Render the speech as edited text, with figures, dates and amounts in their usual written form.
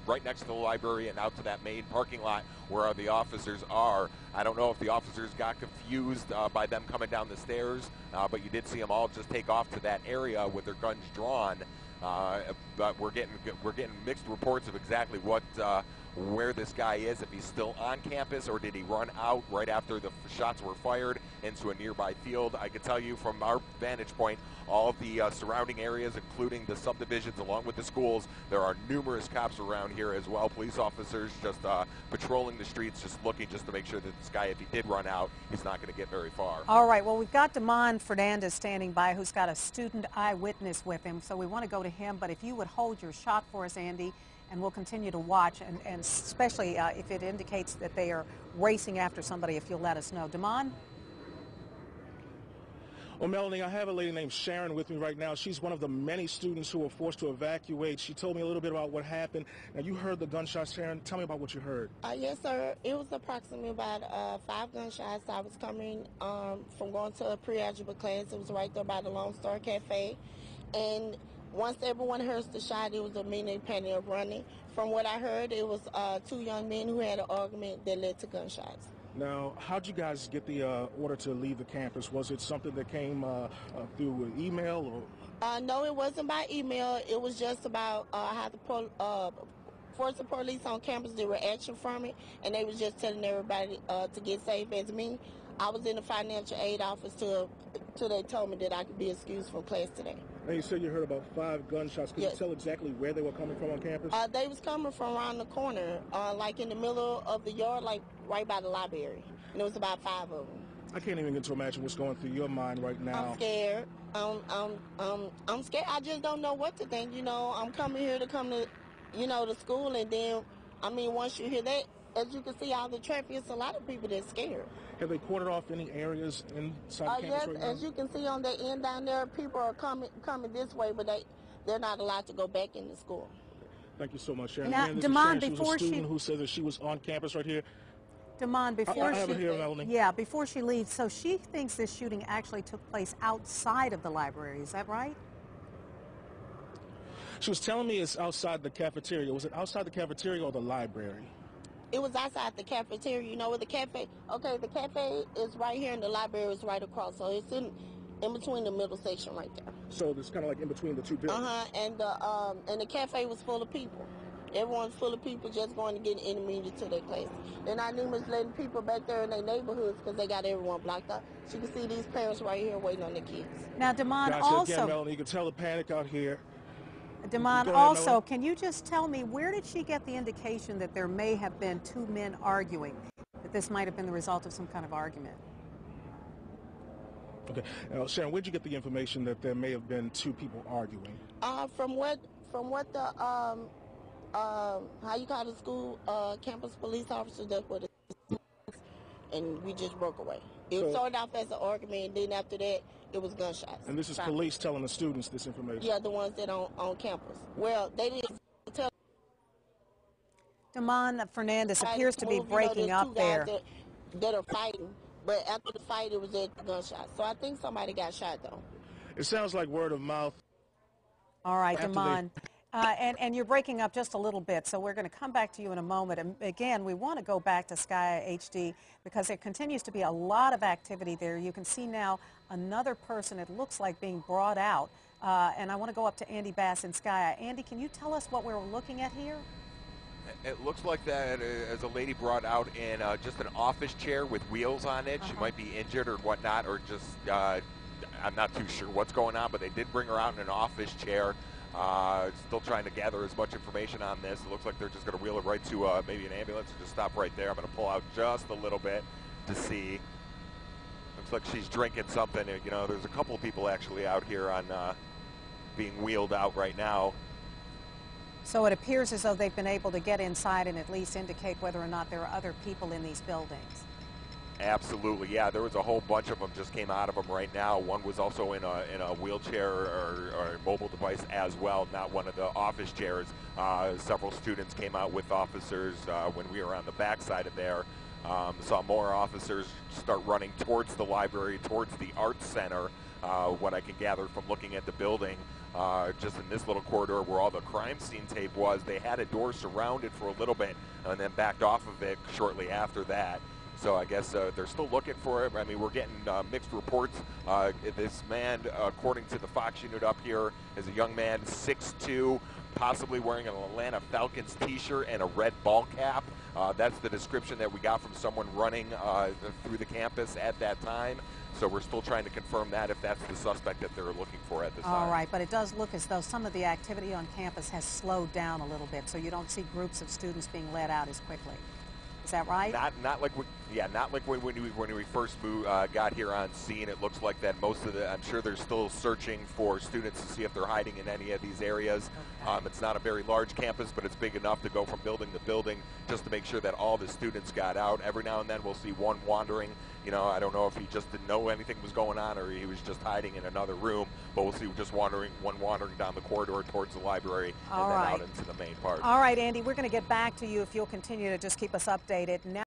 right next to the library and out to that main parking lot where the officers are. I don't know if the officers got confused by them coming down the stairs, but you did see them all just take off to that area with their guns drawn. But we're getting mixed reports of exactly where this guy is, if he's still on campus or did he run out right after the shots were fired into a nearby field. I can tell you from our vantage point, all of the surrounding areas, including the subdivisions along with the schools, there are numerous cops around here as well. Police officers just patrolling the streets, just looking just to make sure that this guy, if he did run out, he's not going to get very far. All right, well, we've got Damon Fernandez standing by, who's got a student eyewitness with him, so we want to go to him. But if you would hold your shot for us, Andy, and we'll continue to watch, and especially if it indicates that they are racing after somebody, if you'll let us know. Damon? Well, Melanie, I have a lady named Sharon with me right now. She's one of the many students who were forced to evacuate. She told me a little bit about what happened. Now, you heard the gunshots, Sharon. Tell me about what you heard. Yes, sir. It was approximately about 5 gunshots. I was coming from going to a pre-algebra class. It was right there by the Lone Star Cafe. And once everyone heard the shot, it was a immediate panic of running. From what I heard, it was 2 young men who had an argument that led to gunshots. Now, how'd you guys get the order to leave the campus? Was it something that came through email? Or? No, it wasn't by email. It was just about how the force of police on campus, the reaction from it, and they was just telling everybody to get safe. As me, I was in the financial aid office till they told me that I could be excused from class today. Now, you said you heard about 5 gunshots. Can you tell exactly where they were coming from on campus? They was coming from around the corner, like in the middle of the yard, like right by the library. And it was about 5 of them. I can't even get to imagine what's going through your mind right now. I'm scared. I'm scared. I just don't know what to think. You know, I'm coming here to to school, and then, I mean, once you hear that, as you can see, all the traffic, it's a lot of people that's scared. Have they cordoned off any areas inside the campus yes, right now? as you can see on the end down there, people are coming this way, but they're not allowed to go back into school. Thank you so much, Sharon. Now, Again, Damon, she was a student who said that she was on campus right here. Damon, before I have it here, Melanie. Yeah, before she leaves, so she thinks this shooting actually took place outside of the library. Is that right? She was telling me it's outside the cafeteria. Was it outside the cafeteria or the library? It was outside the cafeteria. You know where the cafe? Okay, the cafe is right here and the library is right across. So it's in between the middle section right there. So it's kind of like in between the two buildings. And the cafe was full of people. Everyone's full of people just going to get intermediate to their classes. They're not even letting people back there in their neighborhoods because they got everyone blocked out. So you can see these parents right here waiting on their kids. Now, Damon, Gotcha. also, Again, Melanie, you can tell the panic out here. Damon, also, can you just tell me, where did she get the indication that there may have been 2 men arguing, that this might have been the result of some kind of argument? Okay. Now, Sharon, where did you get the information that there may have been 2 people arguing? From what the how you call the school campus police officer, that's what it is, and we just broke away. It started off as an argument, and then after that, it was gunshots. And this is police telling the students this information? Yeah, the ones that on campus. Well, they didn't tell. Damon Fernandez appears to be breaking up there. That are fighting, but after the fight, it was at the gunshots. So I think somebody got shot, though. It sounds like word of mouth. All right, Damon. And you're breaking up just a little bit, so we're going to come back to you in a moment. And again, we want to go back to Sky HD because there continues to be a lot of activity there. You can see now another person, it looks like, being brought out. And I want to go up to Andy Bass in Sky. Andy, can you tell us what we're looking at here? It looks like that as a lady brought out in just an office chair with wheels on it. She might be injured or whatnot, or just, I'm not too sure what's going on, but they did bring her out in an office chair. Still trying to gather as much information on this. It looks like they're just going to wheel it right to maybe an ambulance and just stop right there. I'm going to pull out just a little bit to see. Looks like she's drinking something. You know, there's a couple of people actually out here on being wheeled out right now. So it appears as though they've been able to get inside and at least indicate whether or not there are other people in these buildings. Absolutely, yeah. There was a whole bunch of them just came out of them right now. One was also in a wheelchair or a mobile device as well, not one of the office chairs. Several students came out with officers when we were on the back side of there. Saw more officers start running towards the library, towards the Arts Center, what I can gather from looking at the building. just in this little corridor where all the crime scene tape was. They had a door surrounded for a little bit and then backed off of it shortly after that. So I guess they're still looking for it. I mean, we're getting mixed reports. This man, according to the Fox unit up here, is a young man, 6'2", possibly wearing an Atlanta Falcons t-shirt and a red ball cap. That's the description that we got from someone running through the campus at that time. So we're still trying to confirm that if that's the suspect that they're looking for at this time. All right, but it does look as though some of the activity on campus has slowed down a little bit, so you don't see groups of students being let out as quickly. Is that right? Not like when we first got here on scene. It looks like that most of the. I'm sure they're still searching for students to see if they're hiding in any of these areas. Okay. It's not a very large campus, but it's big enough to go from building to building just to make sure that all the students got out. Every now and then we'll see one wandering. You know, I don't know if he just didn't know anything was going on or he was just hiding in another room, but we'll see just one wandering down the corridor towards the library and then out into the main part. All right, Andy, we're going to get back to you if you'll continue to just keep us updated. Now